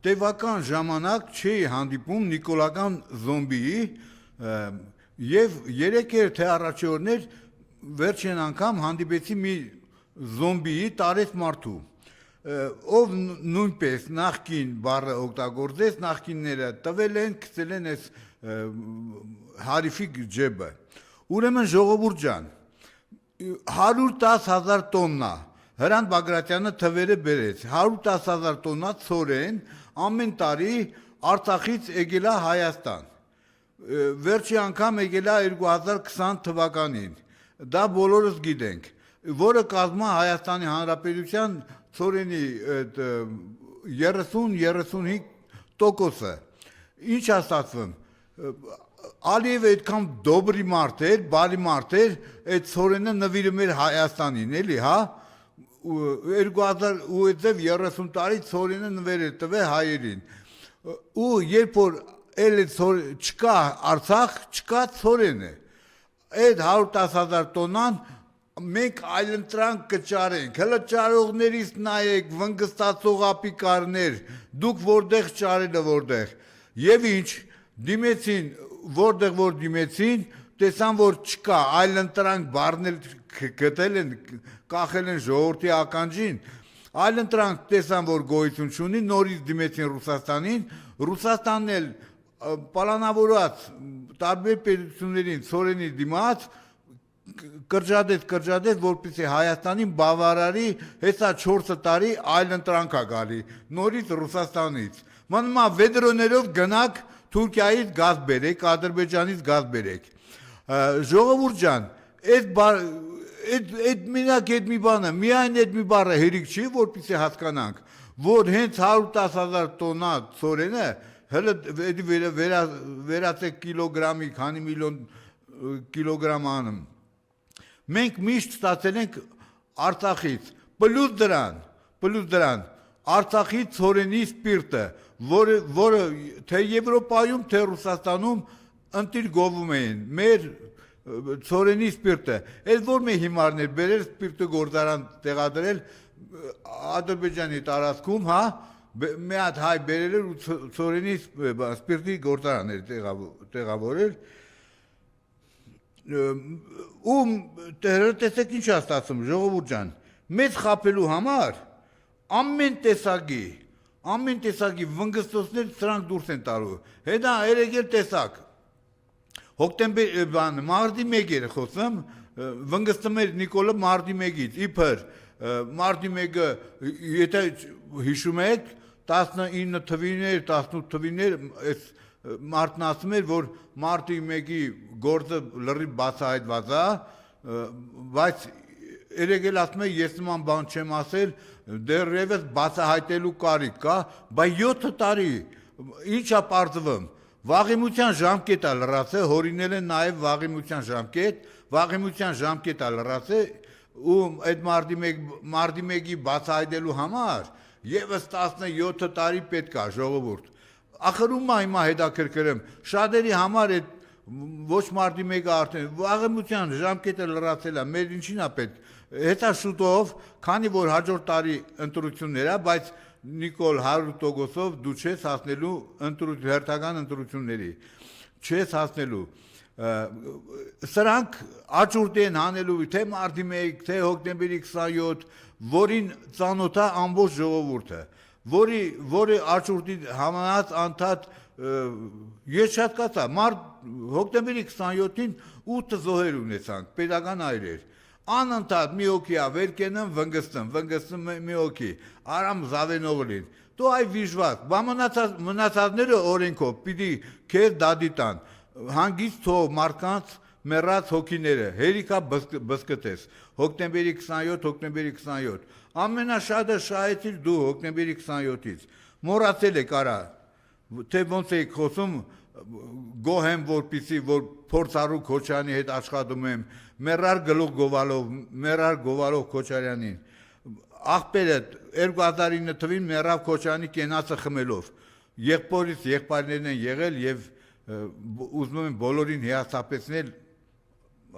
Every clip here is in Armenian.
տևական ժամանակ չի հանդիպում նիկոլական զոմբիի եւ 3 թե առաջի օրներ վերջին անգամ հանդիպեցի մի զոմբիի տարեց մարդու ով նույնպես նախքին բառը օգտագործեց նախքինները տվել են գցել են այս հարիֆի ջեբը ուրեմն ժողովուրդ ջան 110,000 տոննա Հրանտ Բագրատյանը թվերը բերեց 110,000 տոննա ցորեն ամեն տարի Արցախից եկել է Հայաստան վերջի անգամ եկել է 2020 թվականին դա բոլորս գիտենք որը կազմա Հայաստանի Հանրապետության ցորենի 30-35%-ը ինչ ասացվում Ալիևը այդքան դոբրի մարդ էր, բարի մարդ էր, այդ ցորենը նվիրում էր Հայաստանին, էլի, հա 2030 տարի ցորենը նվեր է տվել հայերին ու երբ որ էլ չկա Արցախ, չկա ցորենը այդ 110,000 տոննան մենք այլընտրանք կճարենք հələ ճարողներից նայեք վնգստացող ապիկարներ դուք որտեղ ճարելը որտեղ եւ ինչ դիմեցին որտեղ որ դիմեցին տեսան որ չկա այլընտրանք բառնել գտել են կախել են ժողովրդի ականջին այլընտրանք տեսան որ գոյություն չունի նորից դիմեցին Ռուսաստանն էլ պլանավորած տարբեր պետություններին ցորենի դիմաց կրճատեց որպեսզի Հայաստանին բավարարի հեսա 4 տարի այլընտրանք է գալի նորից Ռուսաստանից մնում է վեդրոներով գնաք Թուրքիայից գազ բերեք, Ադրբեջանից գազ բերեք։ Ժողովուրդ ջան, այդ մենակ այդ մի բանը, միայն այդ մի բառը հերիք չի, որպեսզի հասկանանք, որ հենց 110,000 տոննա ցորենը հələ վերացեք կիլոգրամի, քանի միլիոն կիլոգրամ անում։ Մենք միշտ ստացել ենք Արցախից, պլյուս դրան, Արցախի ցորենի սպիրտը, որը թե Եվրոպայում, թե Ռուսաստանում ընտիր գովում էին, մեր ցորենի սպիրտը, այդ որ մի հիմարներ բերել սպիրտը գործարան տեղադրել Ադրբեջանի տարածքում, հա, մի հատ հայ բերել էր ու ցորենի սպիրտի գործարան էր տեղավորել ու տեսեք ինչ է ստացվում ժողովուրդ ջան, մեզ խաբելու համար ամեն տեսակի վնգստոցներ սրանք դուրս են տալու հետա երեգել տեսակ հոկտեմբեր մարտի 1 էր խոսում վնգստում էր Նիկոլը մարտի 1-ից իբր մարտի 1-ը եթե հիշում եք 19 թվիներ 18 թվիներ այս մարտն ասում էր որ մարտի 1-ի գործը լրիվ բացահայտված է բայց երեգել ասում է ես նման բան չեմ ասել դեռևս բացահայտելու կարիք կա, բայց 7 տարի ինչ է պարզվում վաղեմության ժամկետ է լրացել, հորինել են նաև վաղեմության ժամկետ է լրացել ու այդ մարտի 1-ի բացահայտելու համար եւս 17 տարի պետք է ժողովուրդ ախր ում հիմա հետաքրքրեմ շատերի համար այդ ոչ մարտի 1-ը արդեն վաղեմության ժամկետը լրացել է մեր ինչին է պետք հետա շուտով քանի որ հաջորդ տարի ընտրություններ է բայց Նիկոլ 100%-ով դու չես հասնելու հերթական ընտրությունների չես հասնելու սրանք աճուրդ են հանելու թե մարտի 1 թե հոկտեմբերի 27 որին ծանոթ է ամբողջ ժողովուրդը որի աճուրդի համանած անդադ ես շատ կացա հոկտեմբերի 27-ին 8 զոհեր ունեցանք պետական այրեր անընդհատ մի օքի ավեր կենեմ վնգստում մի օքի Արամ Զավենովլին դու այ վիժված մնացածները օրենքով պիտի քեզ դադի տան հանգիստ թող մարդկանց մեռած հոգիները հերիքա բսկտես հոկտեմբերի 27 ամենաշատը շահեցիր դու հոկտեմբերի 27-ից մոռացել եք արա թե ոնց եք խոսում գոհ եմ որպեսզի որ փորձառու Քոչարյանի հետ աշխատում եմ մեռար գլուխ գովալով Քոչարյանին աղբերը 2009 թվին մեռավ Քոչարյանի կենացը խմելով եղբորից եղբայրներն են եղել եւ ուզում եմ բոլորին հիասթափեցնել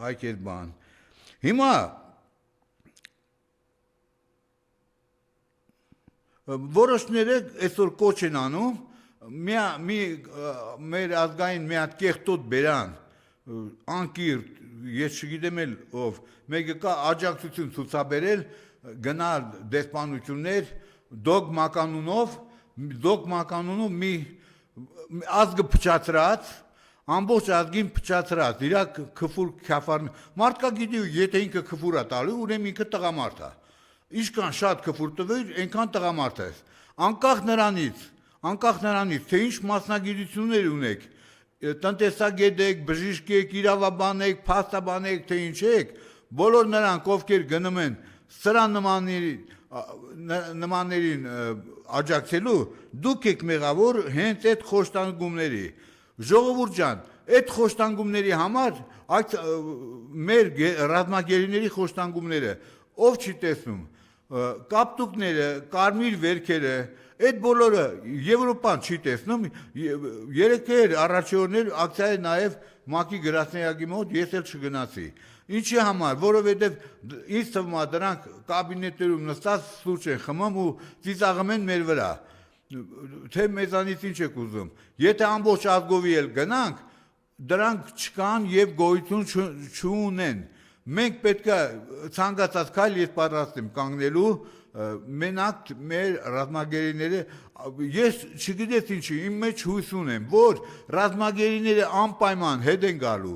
այ այդ բան հիմա որոշները այսօր կոչ են անում մեր ազգային մի հատ կեղտոտ բերան անկիր ես չգիտեմ էլ ով մեկը կա աջակցություն ցուցաբերել գնալ դեսպանություններ դոգմականունով մի ազգը փչացրած ամբողջ ազգին փչացրած իրա քֆուր քյաֆար մարդկա գիտի եթե ինքը քֆուր է տալու ուրեմն ինքը տղամարդ է ինչքան շատ քֆուր տվիր այնքան տղամարդ է անկախ նրանից թե ինչ մասնագիտություններ ունեք տնտեսագետ եք բժիշկ եք իրավաբան եք փաստաբան եք թե ինչ եք բոլոր նրանք ովքեր գնում են սրա նմաններին աջակցելու դուք եք մեղավոր հենց այդ խոշտանգումների ժողովուրդ ջան այդ խոշտանգումների համար այդ մեր ռազմագերիների խոշտանգումները ով չի տեսնում կապտուկները կարմիր վերքերը այդ բոլորը Եվրոպան չի տեսնում երեքեր առաջորդներ ակցիայի նաև ՄԱԿ-ի գրասենյակի մոտ ես էլ չգնացի ինչի համար որովհետև ինձ թվում է դրանք կաբինետներում նստած սուրճ են խմում ու ծիծաղում են մեր վրա թե մեզանից ինչ եք ուզում եթե ամբողջ ազգովի էլ գնանք դրանք չկան եւ գոյություն չունեն մենք պետք է ցանկացած քայլ ես պատրաստ եմ կանգնելու մենակ մեր ռազմագերիները ես չգիտես ինչի իմ մեջ հույս ունեմ որ ռազմագերիները անպայման հետ են գալու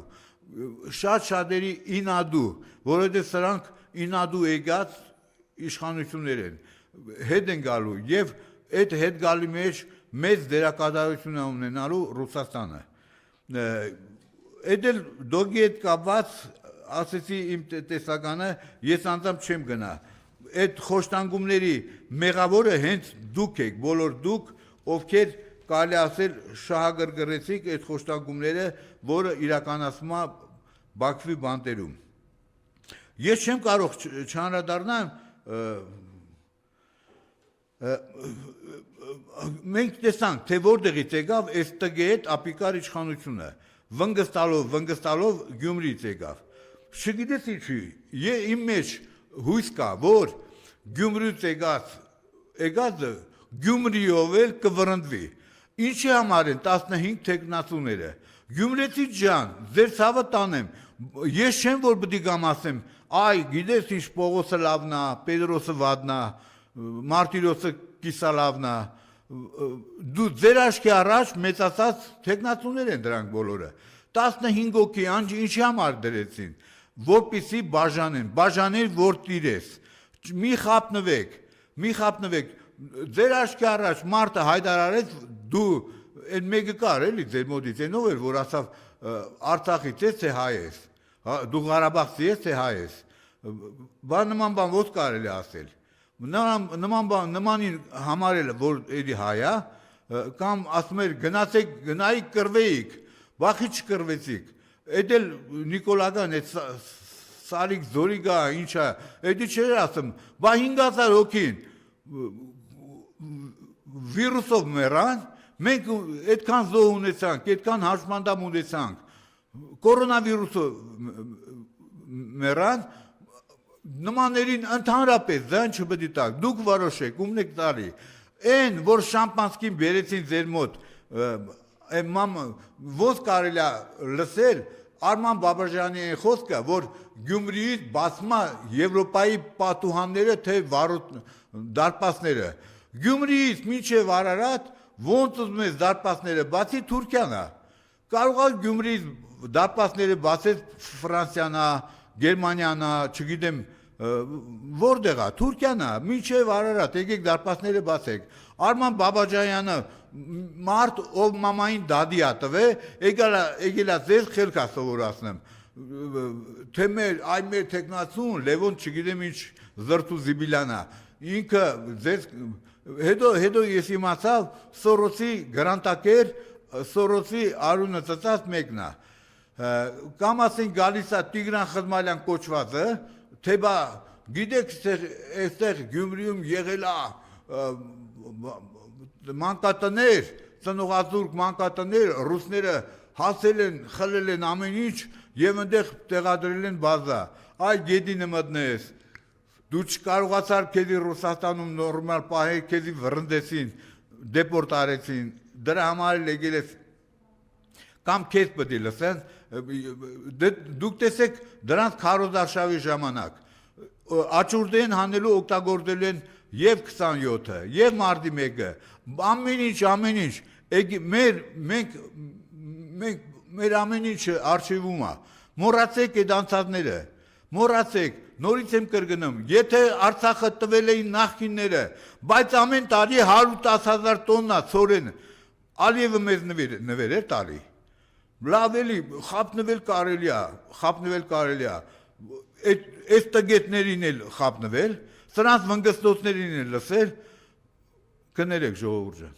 շատ-շատերի ինադու որովհետեւ սրանք ինադու եկած իշխանություններ են հետ են գալու եւ այդ հետ գալի մեջ մեծ դերակատարություն ունենալու Ռուսաստանը Այդ էլ դոգի հետ կապված ասեցի իմ տեսականը ես անձամբ չեմ գնա այդ խոշտանգումների մեղավորը հենց դուք եք բոլոր դուք ովքեր կարելի ասել շահագրգռեցիք այդ խոշտանգումները որը իրականացվում է Բաքվի բանտերում ես չեմ կարող չանդրադառնալ մենք տեսանք թե որտեղից եկավ այս տգետ ապիկար իշխանությունը վնգստալով Գյումրիից եկավ չգիտես ինչի իմ մեջ հույս կա որ Գյումրիից եկածը Գյումրիով էլ կվռնդվի ինչի համար են 15 տեխնացուները Գյումրեցի ջան ձեր ցավը տանեմ ես չեմ որ պետք է գամ ասեմ այ գիտես ինչ Պողոսը լավն է Պետրոսը վատն է Մարտիրոսը կիսալավն է դու ձեր աչքի առաջ մեծացած տեխնացուներ են դրանք բոլորը 15 հոգի ինչի համար դրեցին որպեսզի բաժանեն որ տիրես մի խապնվեք ձեր աչքի առաջ մարդը հայտարարեց դու այդ մեկը կար էլի ձեր մոտից այնով էր որ ասավ Արցախից ես թե հայ ես դու Ղարաբաղցի ես թե հայ ես նման բան ո՞ց կարելի ասել նմանին համարել որ էլի հայ է կամ ասում էր գնայիք կռվեիք վախի չկռվեցիք այդ էլ Նիկոլական այդ Սարիկ Զորիգա ինչա էդի չէր ասում բա 5000 հոգին վիրուսով մեռան մենք այդքան զոհ ունեցանք այդքան հաշմանդամ ունեցանք կորոնավիրուսով մեռան նմաններին ընդհանրապես ձայն չպետք է տալ դուք որոշեք ումն եք տալի այն որ շամպանսկին բերեցին ձեր մոտ ոնց կարելի է լսել Արման Բաբաջանի խոսքը որ Գյումրիից բացմա Եվրոպայի պատուհանները թե դարպասները Գյումրիից մինչև Արարատ ոնց ուզում ես դարպասները բացի Թուրքիան է կարող է Գյումրիից դարպասները բացել Ֆրանսիան է Գերմանիան է չգիտեմ որտեղ է Թուրքիան է մինչև Արարատ եկեք դարպասները բացեք Արման Բաբաջյանը մարդ ով մամային դադի է տվել եկել է ձեզ խելք է սովորացնեմ թե մեր տեխնացուն Լևոն չգիտեմ ինչ զրտու զիբիլանա ինքը ձեզ հետո ես իմացավ Սորոսի գրանտակեր Սորոսի արունը ծծած մեկն է կամ ասենք գալիս է Տիգրան Խզմալյան կոչվածը թե բա գիտեք այստեղ Գյումրիում եղել է մանկատներ ծնողազուրկ մանկատներ ռուսները հասել են խլել են ամեն ինչ եւ այնտեղ տեղադրել են բազա այ գեդինը մտնես դու չկարողացար քեզի Ռուսաստանում նորմալ պահել, քեզի վռնդեցին, դեպորտ արեցին, դրա համար էլ եկել ես կամ քեզ պետք է լսեն, դուք տեսեք դրանց քարոզարշավի ժամանակ աճուրդեն հանելու օգտագործելու են եւ 27-ը, եւ մարտի 1-ը, ամեն ինչ, մեր ամեն ինչը արխիվում է, մոռացեք այդ անցածները, մոռացեք, նորից եմ կրկնում, եթե Արցախը տվել էին նախկինները, բայց ամեն տարի 110,000 տոննա ցորեն, Ալիևը մեզ նվեր էր տալի, լավ էլի, խապնվել կարելի է, այս տգետներին էլ խապնվել, սրանց վնգստոցներին էլ լսել, կներեք ժողովուրդ ջան։